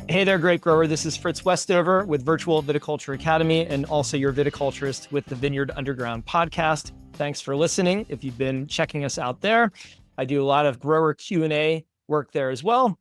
Hey there, great grower. This is Fritz Westover with Virtual Viticulture Academy and also your viticulturist with the Vineyard Underground podcast. Thanks for listening. If you've been checking us out there, I do a lot of grower Q&A work there as well.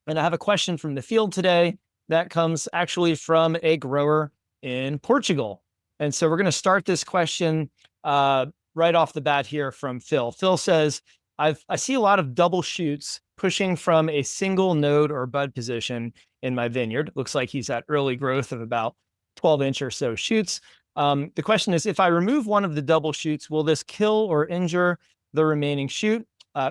And I have a question from the field today that comes actually from a grower in Portugal. And so we're going to start this question right off the bat here from Phil. Phil says, I see a lot of double shoots pushing from a single node or bud position in my vineyard. Looks like he's at early growth of about 12-inch or so shoots. The question is, if I remove one of the double shoots, will this kill or injure the remaining shoot?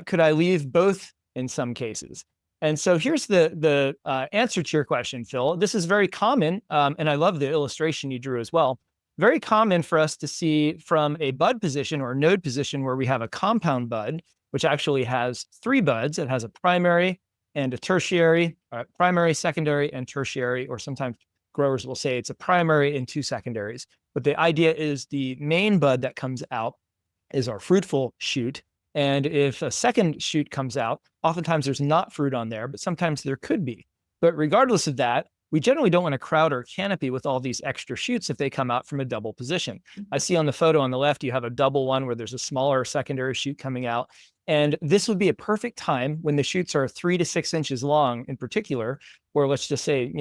Could I leave both in some cases? And so here's the answer to your question, Phil. This is very common, and I love the illustration you drew as well. Very common for us to see from a bud position or node position where we have a compound bud, which actually has three buds. It has a primary and a tertiary, primary, secondary, and tertiary, or sometimes growers will say it's a primary and two secondaries. But the idea is the main bud that comes out is our fruitful shoot. And if a second shoot comes out, oftentimes there's not fruit on there, but sometimes there could be. But regardless of that, we generally don't want to crowd our canopy with all these extra shoots if they come out from a double position. I see on the photo on the left, you have a double one where there's a smaller secondary shoot coming out. And this would be a perfect time when the shoots are 3 to 6 inches long in particular, or let's just say,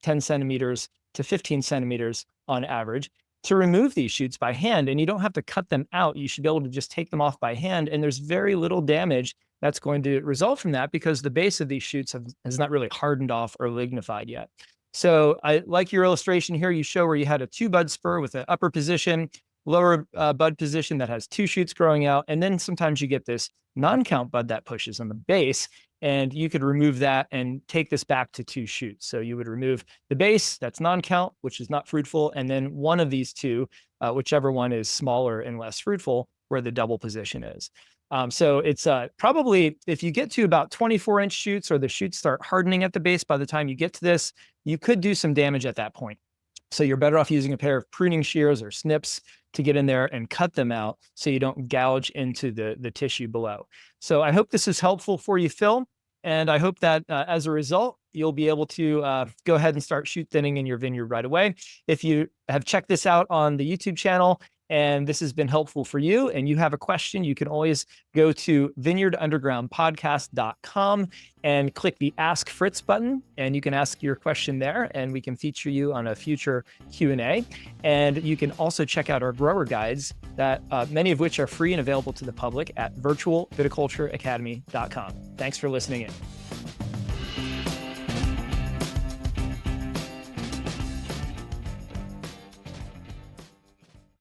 10 centimeters to 15 centimeters on average, to remove these shoots by hand. And you don't have to cut them out. You should be able to just take them off by hand. And there's very little damage that's going to result from that because the base of these shoots has not really hardened off or lignified yet. So I like your illustration here. You show where you had a 2-bud spur with an upper position, lower bud position that has 2 shoots growing out. And then sometimes you get this non-count bud that pushes on the base, and you could remove that and take this back to 2 shoots. So you would remove the base, that's non-count, which is not fruitful, and then one of these two, whichever one is smaller and less fruitful, where the double position is. So it's probably, if you get to about 24-inch shoots or the shoots start hardening at the base, by the time you get to this, you could do some damage at that point. So you're better off using a pair of pruning shears or snips to get in there and cut them out so you don't gouge into the tissue below. So I hope this is helpful for you, Phil. And I hope that as a result, you'll be able to go ahead and start shoot thinning in your vineyard right away. If you have checked this out on the YouTube channel and this has been helpful for you and you have a question, you can always go to vineyardundergroundpodcast.com and click the Ask Fritz button, and you can ask your question there and we can feature you on a future Q&A. And you can also check out our grower guides, that many of which are free and available to the public at virtualviticultureacademy.com. Thanks for listening in.